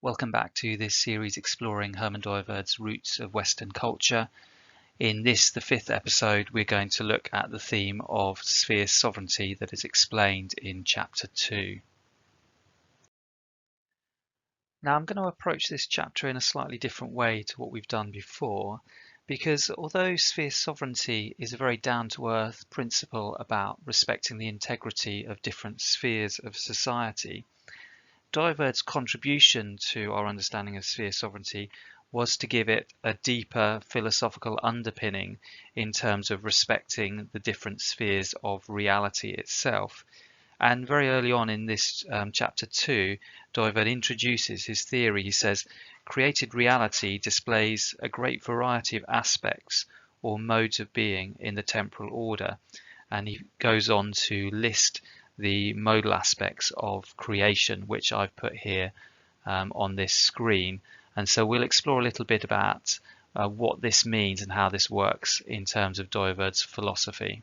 Welcome back to this series exploring Herman Dooyeweerd's roots of Western culture. In this, the fifth episode, we're going to look at the theme of sphere sovereignty that is explained in chapter 2. Now, I'm going to approach this chapter in a slightly different way to what we've done before, because although sphere sovereignty is a very down-to-earth principle about respecting the integrity of different spheres of society, Dooyeweerd's contribution to our understanding of sphere sovereignty was to give it a deeper philosophical underpinning in terms of respecting the different spheres of reality itself. And very early on in this chapter 2, Dooyeweerd introduces his theory. He says, created reality displays a great variety of aspects or modes of being in the temporal order. And he goes on to list the modal aspects of creation, which I've put here on this screen. And so we'll explore a little bit about what this means and how this works in terms of Dooyeweerd's philosophy.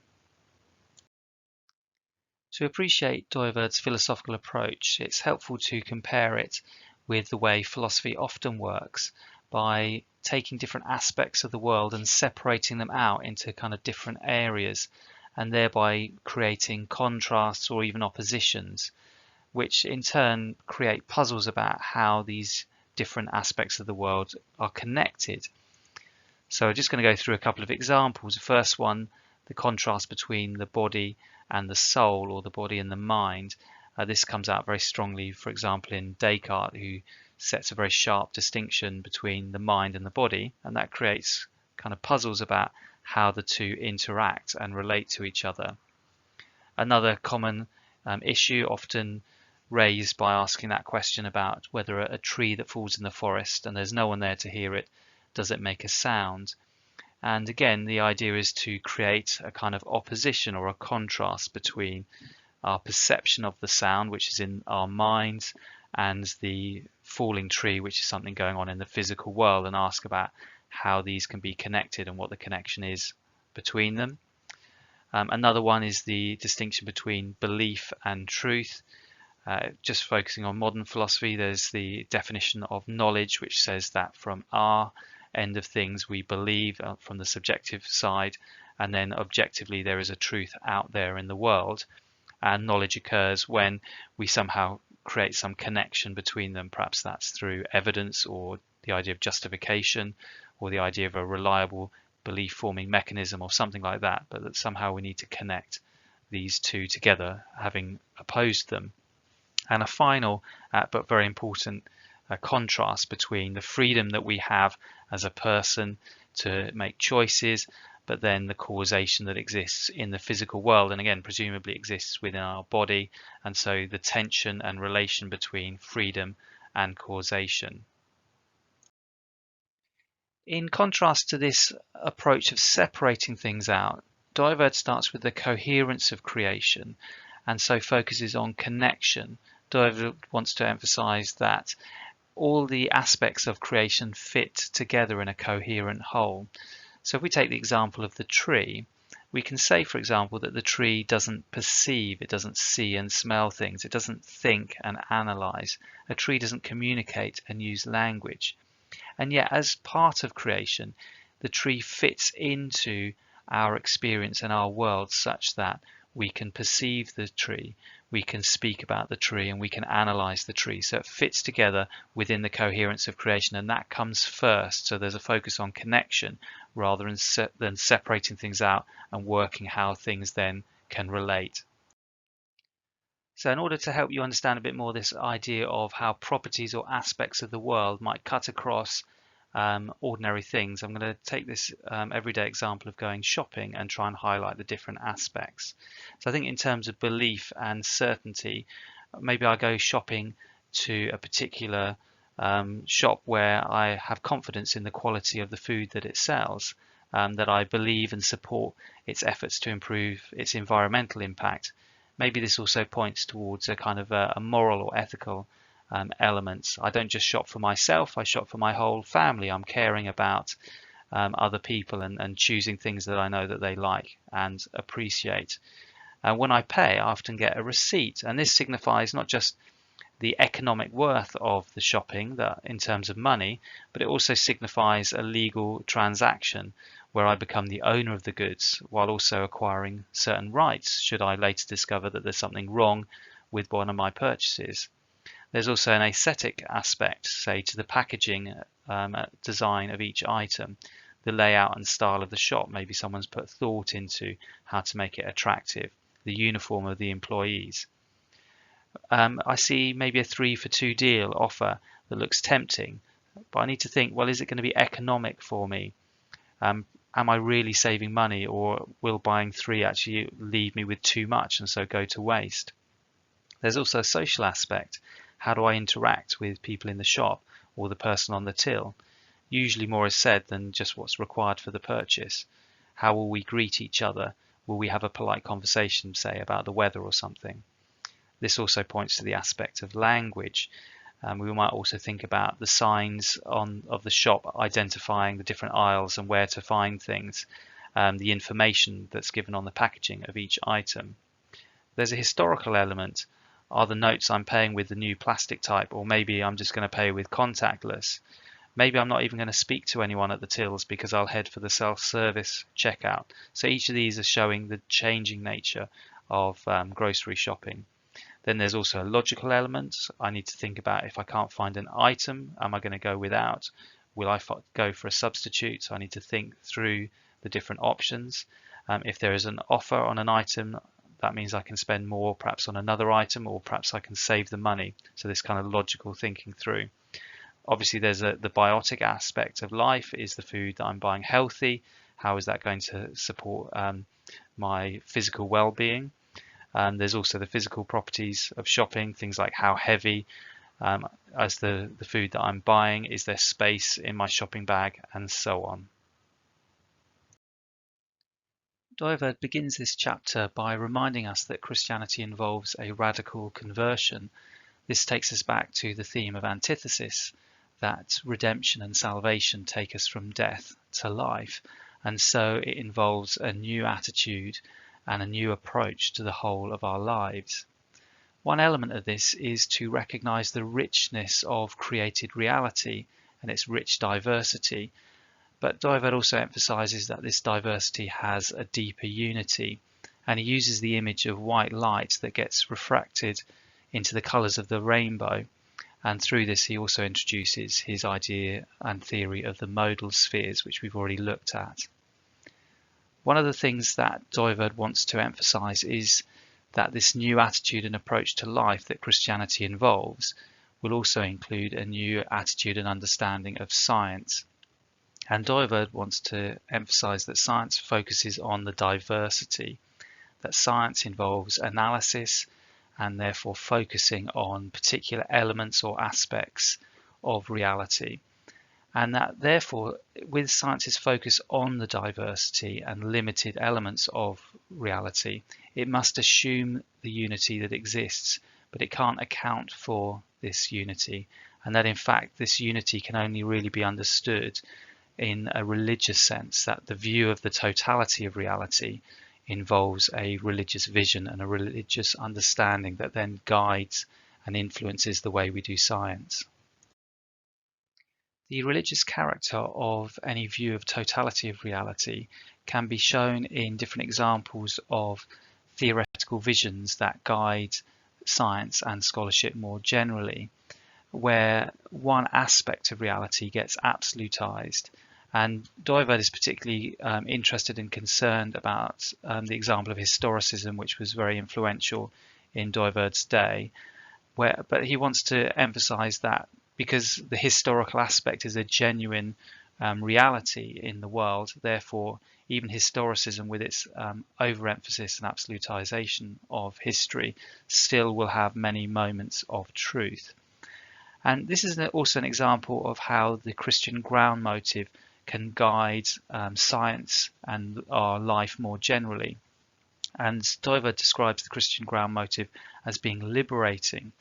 To appreciate Dooyeweerd's philosophical approach, it's helpful to compare it with the way philosophy often works by taking different aspects of the world and separating them out into kind of different areas, and thereby creating contrasts or even oppositions, which in turn create puzzles about how these different aspects of the world are connected. So I'm just going to go through a couple of examples. The first one, the contrast between the body and the soul, or the body and the mind. This comes out very strongly, for example, in Descartes, who sets a very sharp distinction between the mind and the body, and that creates kind of puzzles about how the two interact and relate to each other. Another common issue often raised by asking that question about whether a tree that falls in the forest and there's no one there to hear it, does it make a sound? And again, the idea is to create a kind of opposition or a contrast between our perception of the sound, which is in our minds, and the falling tree, which is something going on in the physical world, and ask about how these can be connected and what the connection is between them. Another one is the distinction between belief and truth. Just focusing on modern philosophy, there's the definition of knowledge, which says that from our end of things we believe from the subjective side, and then objectively there is a truth out there in the world, and knowledge occurs when we somehow create some connection between them. Perhaps that's through evidence or the idea of justification or the idea of a reliable belief forming mechanism or something like that, but that somehow we need to connect these two together, having opposed them. And a final but very important contrast between the freedom that we have as a person to make choices, but then the causation that exists in the physical world, and again presumably exists within our body, and so the tension and relation between freedom and causation. In contrast to this approach of separating things out, Dooyeweerd starts with the coherence of creation, and so focuses on connection. Dooyeweerd wants to emphasize that all the aspects of creation fit together in a coherent whole. So if we take the example of the tree, we can say, for example, that the tree doesn't perceive, it doesn't see and smell things, it doesn't think and analyze. A tree doesn't communicate and use language. And yet, as part of creation, the tree fits into our experience and our world such that we can perceive the tree, we can speak about the tree, and we can analyze the tree. So it fits together within the coherence of creation, and that comes first. So there's a focus on connection rather than separating things out and working how things then can relate. So in order to help you understand a bit more this idea of how properties or aspects of the world might cut across ordinary things, I'm going to take this everyday example of going shopping and try and highlight the different aspects. So I think in terms of belief and certainty, maybe I go shopping to a particular shop where I have confidence in the quality of the food that it sells, that I believe and support its efforts to improve its environmental impact. Maybe this also points towards a kind of a moral or ethical elements. I don't just shop for myself, I shop for my whole family. I'm caring about other people and choosing things that I know that they like and appreciate. When I pay, I often get a receipt, and this signifies not just the economic worth of the shopping that in terms of money, but it also signifies a legal transaction where I become the owner of the goods while also acquiring certain rights should I later discover that there's something wrong with one of my purchases. There's also an aesthetic aspect, say to the packaging design of each item, the layout and style of the shop. Maybe someone's put thought into how to make it attractive, the uniform of the employees. I see maybe a 3 for 2 deal offer that looks tempting, but I need to think, well, is it going to be economic for me? Am I really saving money, or will buying 3 actually leave me with too much and so go to waste? There's also a social aspect. How do I interact with people in the shop or the person on the till? Usually more is said than just what's required for the purchase. How will we greet each other? Will we have a polite conversation, say, about the weather or something? This also points to the aspect of language. We might also think about the signs of the shop identifying the different aisles and where to find things, the information that's given on the packaging of each item. There's a historical element. Are the notes I'm paying with the new plastic type, or maybe I'm just going to pay with contactless? Maybe I'm not even going to speak to anyone at the tills because I'll head for the self-service checkout. So each of these is showing the changing nature of grocery shopping. Then there's also a logical element. I need to think about, if I can't find an item, am I going to go without? Will I go for a substitute? So I need to think through the different options. If there is an offer on an item, that means I can spend more perhaps on another item, or perhaps I can save the money. So this kind of logical thinking through. Obviously there's the biotic aspect of life. Is the food that I'm buying healthy? How is that going to support my physical well-being? There's also the physical properties of shopping, things like how heavy as the food that I'm buying, is there space in my shopping bag, and so on. Dooyeweerd begins this chapter by reminding us that Christianity involves a radical conversion. This takes us back to the theme of antithesis, that redemption and salvation take us from death to life, and so it involves a new attitude and a new approach to the whole of our lives. One element of this is to recognize the richness of created reality and its rich diversity, but Dooyeweerd also emphasizes that this diversity has a deeper unity, and he uses the image of white light that gets refracted into the colors of the rainbow, and through this he also introduces his idea and theory of the modal spheres, which we've already looked at. One of the things that Dooyeweerd wants to emphasize is that this new attitude and approach to life that Christianity involves will also include a new attitude and understanding of science. And Dooyeweerd wants to emphasize that science focuses on the diversity, that science involves analysis and therefore focusing on particular elements or aspects of reality. And that therefore, with science's focus on the diversity and limited elements of reality, it must assume the unity that exists, but it can't account for this unity, and that in fact this unity can only really be understood in a religious sense, that the view of the totality of reality involves a religious vision and a religious understanding that then guides and influences the way we do science. The religious character of any view of totality of reality can be shown in different examples of theoretical visions that guide science and scholarship more generally, where one aspect of reality gets absolutized. And Dooyeweerd is particularly interested and concerned about the example of historicism, which was very influential in Dooyeweerd's day, but he wants to emphasize that because the historical aspect is a genuine reality in the world, therefore even historicism with its overemphasis and absolutization of history still will have many moments of truth. And this is also an example of how the Christian ground motive can guide science and our life more generally. And Dooyeweerd describes the Christian ground motive as being liberating.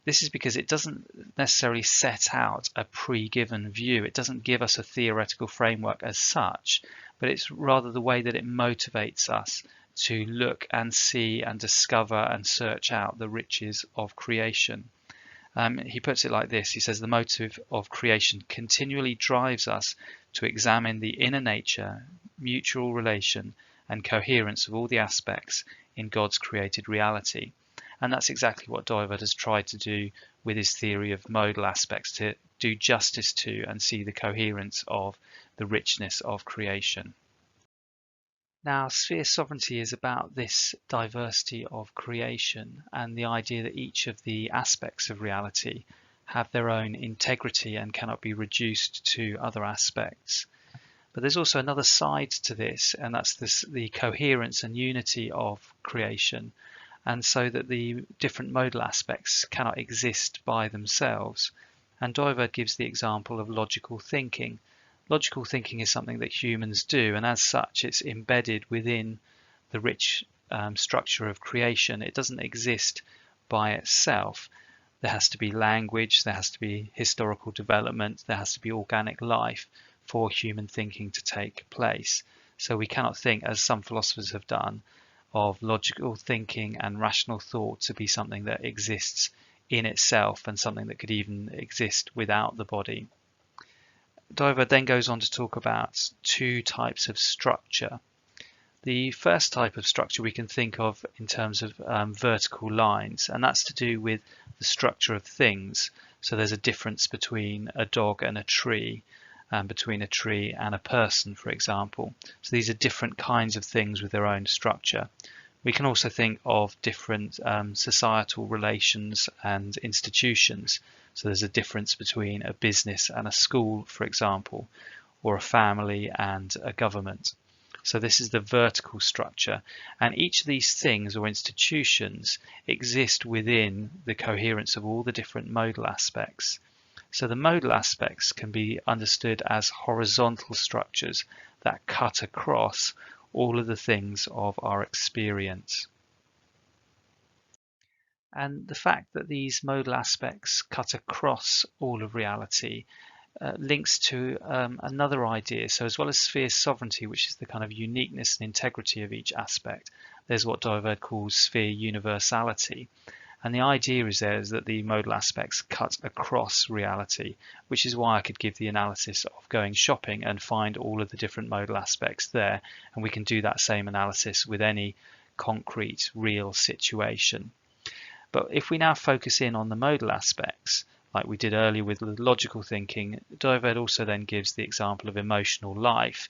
This is because it doesn't necessarily set out a pre-given view. It doesn't give us a theoretical framework as such, but it's rather the way that it motivates us to look and see and discover and search out the riches of creation. He puts it like this. He says, the motive of creation continually drives us to examine the inner nature, mutual relation, and coherence of all the aspects in God's created reality. And that's exactly what Dooyeweerd has tried to do with his theory of modal aspects, to do justice to and see the coherence of the richness of creation. Now, sphere sovereignty is about this diversity of creation and the idea that each of the aspects of reality have their own integrity and cannot be reduced to other aspects. But there's also another side to this, and that's the coherence and unity of creation, and so that the different modal aspects cannot exist by themselves. And Dooyeweerd gives the example of logical thinking. Logical thinking is something that humans do, and as such it's embedded within the rich structure of creation. It doesn't exist by itself. There has to be language, there has to be historical development, there has to be organic life for human thinking to take place. So we cannot think, as some philosophers have done, of logical thinking and rational thought to be something that exists in itself and something that could even exist without the body. Dooyeweerd then goes on to talk about two types of structure. The first type of structure we can think of in terms of vertical lines, and that's to do with the structure of things. So there's a difference between a dog and a tree, between a tree and a person, for example. So these are different kinds of things with their own structure. We can also think of different societal relations and institutions. So there's a difference between a business and a school, for example, or a family and a government. So this is the vertical structure, and each of these things or institutions exist within the coherence of all the different modal aspects. So the modal aspects can be understood as horizontal structures that cut across all of the things of our experience. And the fact that these modal aspects cut across all of reality links to another idea. So as well as sphere sovereignty, which is the kind of uniqueness and integrity of each aspect, there's what Dooyeweerd calls sphere universality. And the idea is that the modal aspects cut across reality, which is why I could give the analysis of going shopping and find all of the different modal aspects there. And we can do that same analysis with any concrete, real situation. But if we now focus in on the modal aspects, like we did earlier with logical thinking, Dooyeweerd also then gives the example of emotional life.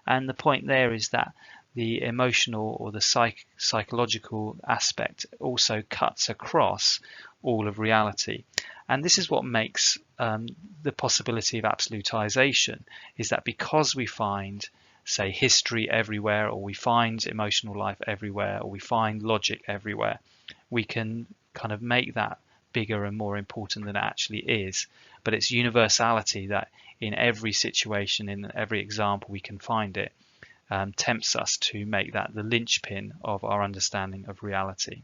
And the point there is that the emotional or the psychological aspect also cuts across all of reality. And this is what makes the possibility of absolutization, is that because we find, say, history everywhere, or we find emotional life everywhere, or we find logic everywhere, we can kind of make that bigger and more important than it actually is. But it's universality that in every situation, in every example we can find it, tempts us to make that the linchpin of our understanding of reality.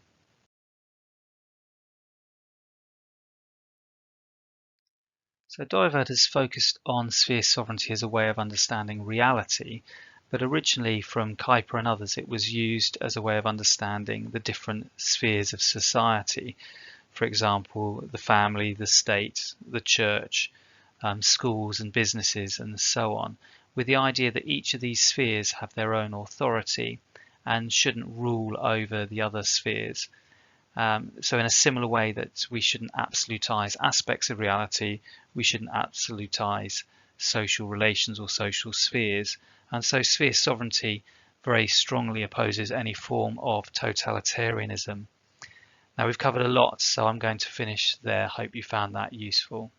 So Dooyeweerd has focused on sphere sovereignty as a way of understanding reality, but originally from Kuiper and others it was used as a way of understanding the different spheres of society. For example, the family, the state, the church, schools and businesses and so on, with the idea that each of these spheres have their own authority and shouldn't rule over the other spheres. So in a similar way that we shouldn't absolutize aspects of reality, we shouldn't absolutize social relations or social spheres. And so sphere sovereignty very strongly opposes any form of totalitarianism. Now we've covered a lot, so I'm going to finish there. Hope you found that useful.